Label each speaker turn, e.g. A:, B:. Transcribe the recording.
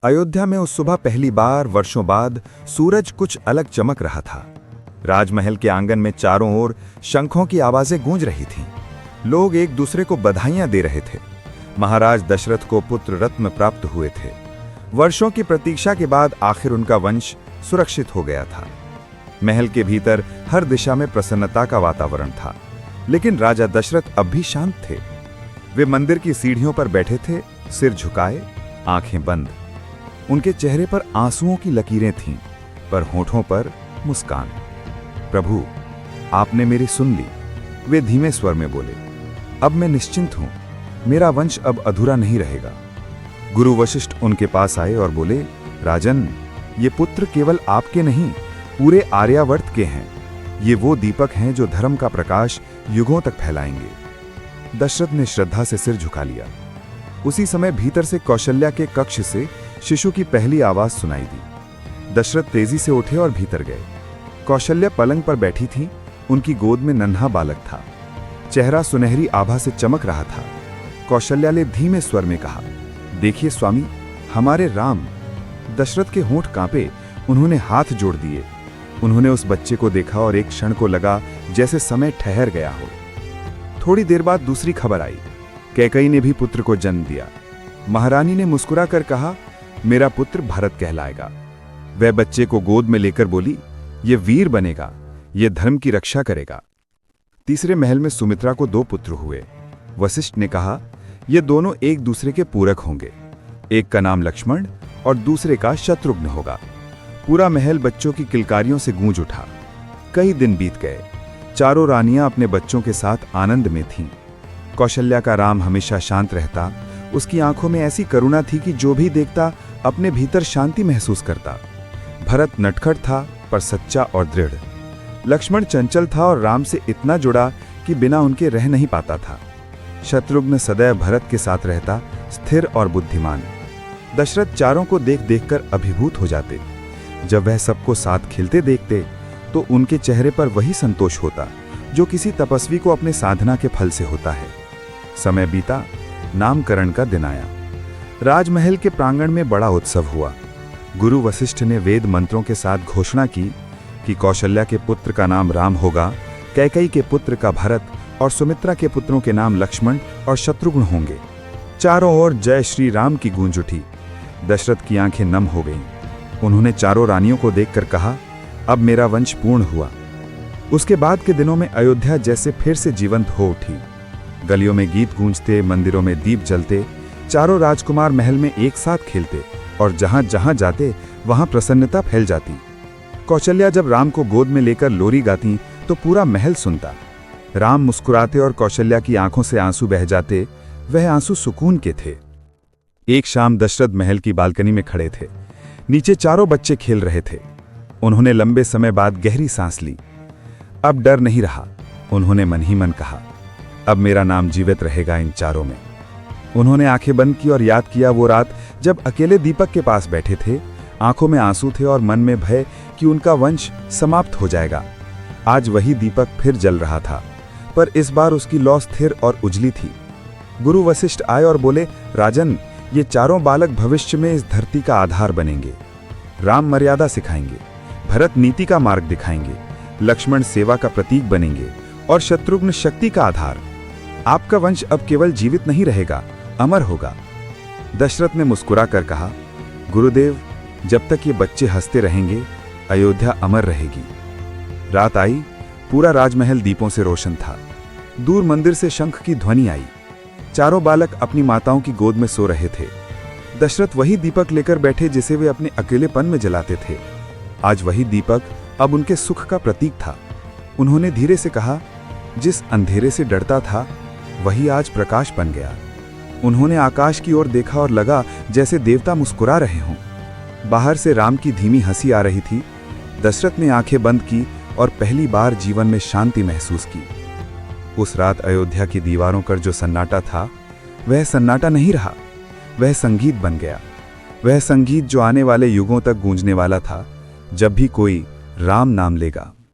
A: अयोध्या में उस सुबह पहली बार वर्षों बाद सूरज कुछ अलग चमक रहा था। राजमहल के आंगन में चारों ओर शंखों की आवाजें गूंज रही थीं। लोग एक दूसरे को बधाइयां दे रहे थे। महाराज दशरथ को पुत्र रत्न प्राप्त हुए थे। वर्षों की प्रतीक्षा के बाद आखिर उनका वंश सुरक्षित हो गया था। महल के भीतर हर दिशा में प्रसन्नता का वातावरण था, लेकिन राजा दशरथ अब भी शांत थे। वे मंदिर की सीढ़ियों पर बैठे थे, सिर झुकाए, आंखें बंद। उनके चेहरे पर आंसुओं की लकीरें थीं, पर होठों पर मुस्कान। प्रभु, आपने मेरी सुन ली, वे धीमे स्वर में बोले। अब मैं निश्चिंत हूं, मेरा वंश अब अधूरा नहीं रहेगा। गुरु वशिष्ठ उनके पास आए और बोले, राजन, ये पुत्र केवल आपके नहीं, पूरे आर्यावर्त के हैं। ये वो दीपक हैं जो धर्म का प्रकाश युगों तक फैलाएंगे। दशरथ ने श्रद्धा से सिर झुका लिया। उसी समय भीतर से कौशल्या के कक्ष से शिशु की पहली आवाज सुनाई दी। दशरथ तेजी से उठे और भीतर गए। कौशल्या पलंग पर बैठी थी। उनकी गोद में नन्हा बालक था। चेहरा सुनहरी आभा से चमक रहा था। कौशल्या ने धीमे स्वर में कहा, देखिए स्वामी, हमारे राम। दशरथ के होंठ कांपे। उन्होंने हाथ जोड़ दिए। उन्होंने उस बच्चे को देखा और एक क्षण को लगा जैसे समय ठहर गया हो। थोड़ी देर बाद दूसरी खबर आई। कैकेयी ने भी पुत्र को जन्म दिया। महारानी ने मुस्कुराकर कहा, मेरा पुत्र भरत कहलाएगा। वह बच्चे को गोद में लेकर बोली, यह वीर बनेगा, यह धर्म की रक्षा करेगा। तीसरे महल में सुमित्रा को 2 पुत्र हुए। वशिष्ठ ने कहा, ये दोनों एक दूसरे के पूरक होंगे। एक का नाम लक्ष्मण और दूसरे का शत्रुघ्न होगा। पूरा महल बच्चों की किलकारियों से गूंज उठा। कई दिन बीत गए। चारों रानियां अपने बच्चों के साथ आनंद में थीं। कौशल्या का राम हमेशा शांत रहता। उसकी आंखों में ऐसी करुणा थी कि जो भी देखता अपने भीतर शांति महसूस करता। भरत नटखट था, पर सच्चा और दृढ़। लक्ष्मण चंचल था और राम से इतना जुड़ा कि बिना उनके रह नहीं पाता था। शत्रुघ्न सदैव भरत के साथ रहता, स्थिर और बुद्धिमान। दशरथ चारों को देख देखकर अभिभूत हो जाते। जब वह सबको साथ खेलते देखते तो उनके चेहरे पर वही संतोष होता जो किसी तपस्वी को अपने साधना के फल से होता है। समय बीता, नामकरण का दिन आया। राजमहल के प्रांगण में बड़ा उत्सव हुआ। गुरु वशिष्ठ ने वेद मंत्रों के साथ घोषणा की कि कौशल्या के पुत्र का नाम राम होगा, कैकेयी के पुत्र का भरत और सुमित्रा के पुत्रों के नाम लक्ष्मण और शत्रुघ्न होंगे। चारों ओर जय श्री राम की गूंज उठी। दशरथ की आंखें नम हो गईं। उन्होंने चारों रानियों को देखकर कहा, अब मेरा वंश पूर्ण हुआ। उसके बाद के दिनों में अयोध्या जैसे फिर से जीवंत हो उठी। गलियों में गीत गूंजते, मंदिरों में दीप जलते। चारों राजकुमार महल में एक साथ खेलते और जहां जहां जाते वहां प्रसन्नता फैल जाती। कौशल्या जब राम को गोद में लेकर लोरी गाती तो पूरा महल सुनता। राम मुस्कुराते और कौशल्या की आंखों से आंसू बह जाते। वह आंसू सुकून के थे। एक शाम दशरथ महल की बालकनी में खड़े थे। नीचे चारों बच्चे खेल रहे थे। उन्होंने लंबे समय बाद गहरी सांस ली। अब डर नहीं रहा, उन्होंने मन ही मन कहा। अब मेरा नाम जीवित रहेगा इन चारों में। उन्होंने आंखें बंद की और याद किया वो रात जब अकेले दीपक के पास बैठे थे। आंखों में आंसू थे और मन में भय कि उनका वंश समाप्त हो जाएगा। आज वही दीपक फिर जल रहा था, पर इस बार उसकी लौ स्थिर और उजली थी। गुरु वशिष्ठ आए और बोले, राजन, ये चारों बालक भविष्य में इस धरती का आधार बनेंगे। राम मर्यादा सिखाएंगे, भरत नीति का मार्ग दिखाएंगे, लक्ष्मण सेवा का प्रतीक बनेंगे और शत्रुघ्न शक्ति का आधार। आपका वंश अब केवल जीवित नहीं रहेगा, अमर होगा। दशरथ ने मुस्कुराकर कहा, गुरुदेव, जब तक ये बच्चे हंसते रहेंगे अयोध्या अमर रहेगी। रात आई। पूरा राजमहल दीपों से रोशन था। दूर मंदिर से शंख की ध्वनि आई। चारों बालक अपनी माताओं की गोद में सो रहे थे। दशरथ वही दीपक लेकर बैठे जिसे वे अपने अकेलेपन में जलाते थे। आज वही दीपक अब उनके सुख का प्रतीक था। उन्होंने धीरे से कहा, जिस अंधेरे से डरता था वही आज प्रकाश बन गया। उन्होंने आकाश की ओर देखा और लगा जैसे देवता मुस्कुरा रहे हों। बाहर से राम की धीमी हंसी आ रही थी। दशरथ ने आंखें बंद की और पहली बार जीवन में शांति महसूस की। उस रात अयोध्या की दीवारों पर जो सन्नाटा था वह सन्नाटा नहीं रहा, वह संगीत बन गया। वह संगीत जो आने वाले युगों तक गूंजने वाला था जब भी कोई राम नाम लेगा।